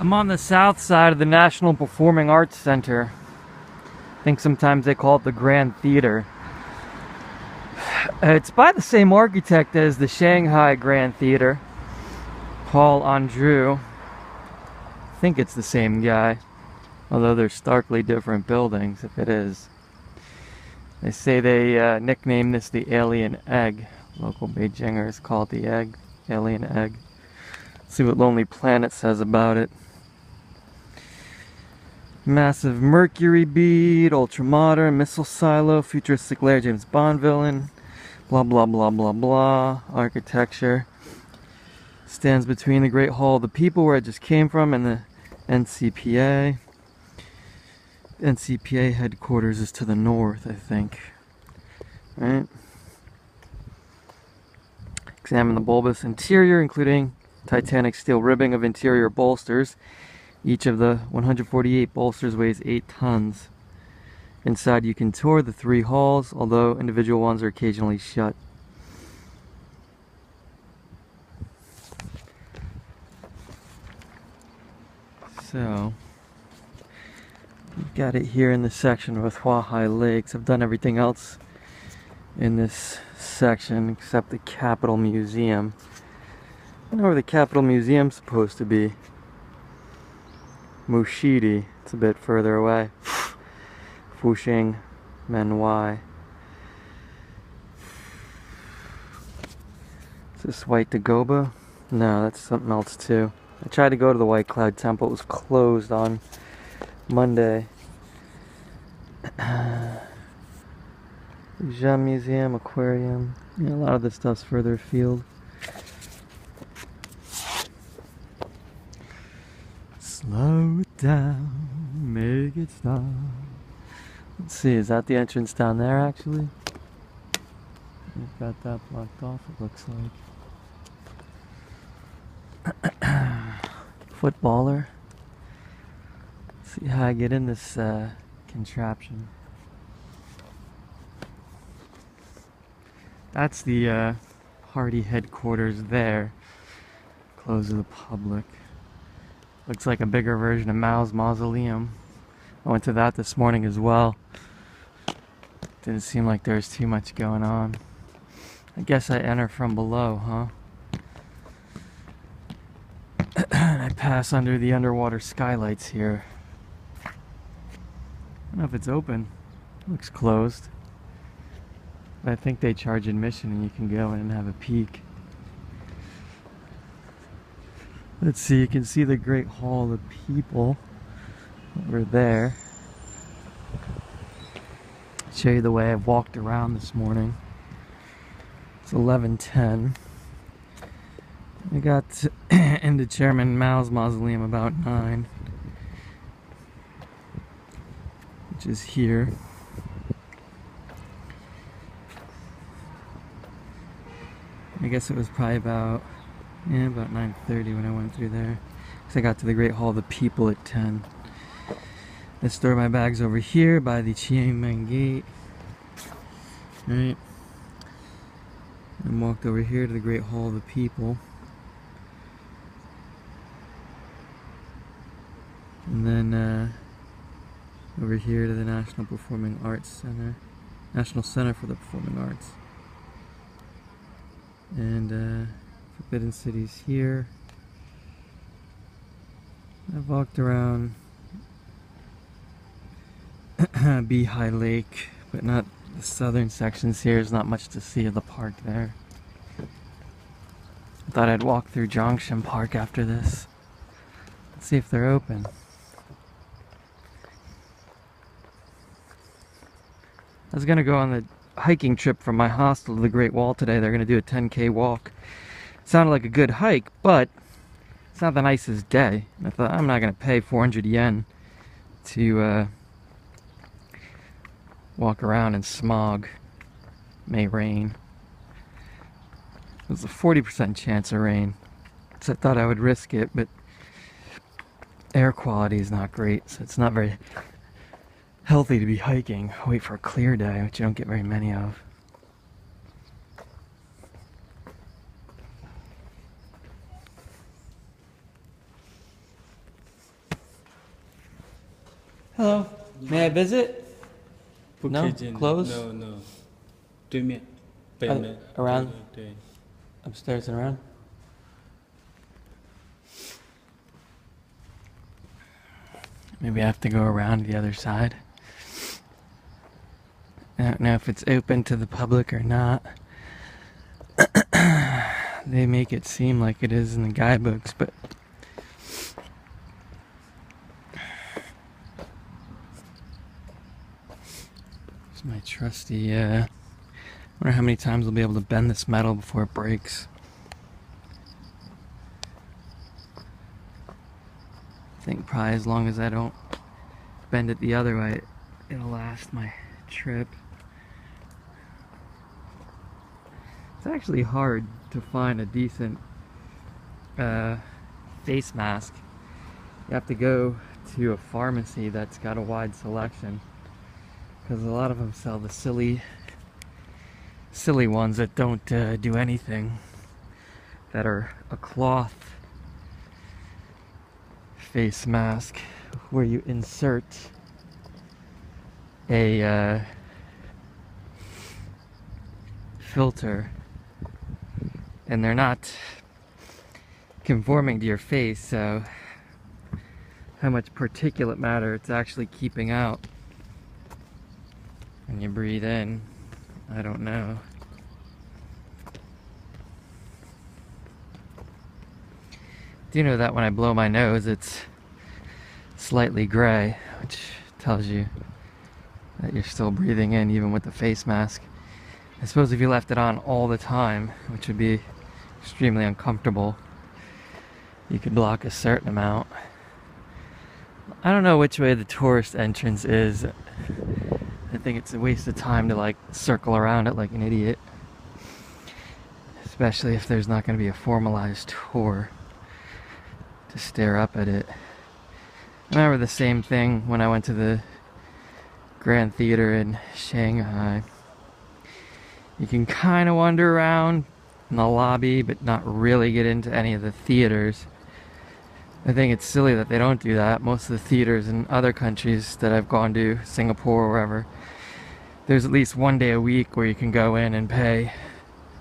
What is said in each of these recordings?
I'm on the south side of the National Performing Arts Center. I think sometimes they call it the Grand Theater. It's by the same architect as the Shanghai Grand Theater, Paul Andrew. I think it's the same guy, although they're starkly different buildings if it is. They say they nicknamed this the Alien Egg. Local Beijingers call it the Egg, Alien Egg. Let's see what Lonely Planet says about it. Massive mercury bead, ultra-modern, missile silo, futuristic lair, James Bond villain, blah blah blah blah blah. Architecture stands between the Great Hall of the People, where I just came from, and the NCPA. NCPA headquarters is to the north, I think. Right? Examine the bulbous interior, including titanic steel ribbing of interior bolsters. Each of the 148 bolsters weighs 8 tons. Inside you can tour the 3 halls, although individual ones are occasionally shut. So, we've got it here in this section with Huahai Lakes. I've done everything else in this section except the Capitol Museum. I know where the Capitol Museum's supposed to be. Mushidi, it's a bit further away. Fuxing, Menwai. Is this White Dagoba? No, that's something else too. I tried to go to the White Cloud Temple. It was closed on Monday. Jam Museum, Aquarium. Yeah, a lot of this stuff's further afield. Slow it down, make it stop. Let's see, is that the entrance down there actually? We've got that blocked off, it looks like. Footballer. Let's see how I get in this contraption. That's the party headquarters there. Closed to the public. Looks like a bigger version of Mao's mausoleum. I went to that this morning as well. Didn't seem like there was too much going on. I guess I enter from below, huh? And I pass under the underwater skylights here. I don't know if it's open. Looks closed. But I think they charge admission and you can go in and have a peek. Let's see, you can see the Great Hall of People over there. Show you the way I've walked around this morning. It's 11:10. I got into Chairman Mao's mausoleum about 9, which is here. I guess it was probably about 9:30 when I went through there. Because I got to the Great Hall of the People at 10. I store my bags over here by the Chiangmeng Gate. Right. And walked over here to the Great Hall of the People. And then over here to the National Performing Arts Center. National Center for the Performing Arts. And Forbidden City's here. I've walked around Beehai Lake, but not the southern sections here. There's not much to see of the park there. I thought I'd walk through Zhongshan Park after this. Let's see if they're open. I was gonna go on the hiking trip from my hostel to the Great Wall today. They're gonna do a 10K walk. Sounded like a good hike, but it's not the nicest day. And I thought, I'm not gonna pay 400 yen to walk around in smog. May rain. There's a 40% chance of rain. So I thought I would risk it, but air quality is not great, so it's not very healthy to be hiking. Wait for a clear day, which you don't get very many of. Hello. May I visit? No? Close? No. 对面 北门 Around? 对 Upstairs and around? Maybe I have to go around the other side. I don't know if it's open to the public or not. They make it seem like it is in the guidebooks, but it's my trusty, I wonder how many times I'll be able to bend this metal before it breaks. I think probably as long as I don't bend it the other way, it'll last my trip. It's actually hard to find a decent face mask. You have to go to a pharmacy that's got a wide selection, because a lot of them sell the silly ones that don't do anything, that are a cloth face mask where you insert a filter, and they're not conforming to your face, so how much particulate matter it's actually keeping out when you breathe in, I don't know. Do you know that when I blow my nose it's slightly gray, which tells you that you're still breathing in even with the face mask. I suppose if you left it on all the time, which would be extremely uncomfortable, you could block a certain amount. I don't know which way the tourist entrance is. I think it's a waste of time to like circle around it like an idiot, especially if there's not going to be a formalized tour to stare up at it. I remember the same thing when I went to the Grand Theater in Shanghai. You can kind of wander around in the lobby, but not really get into any of the theaters. I think it's silly that they don't do that. Most of the theaters in other countries that I've gone to, Singapore or wherever, there's at least one day a week where you can go in and pay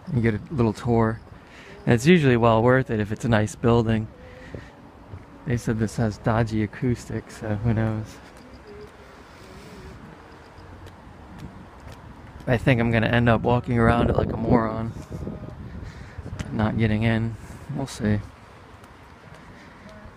and get a little tour. And it's usually well worth it if it's a nice building. They said this has dodgy acoustics, so who knows. I think I'm gonna end up walking around it like a moron, not getting in. We'll see.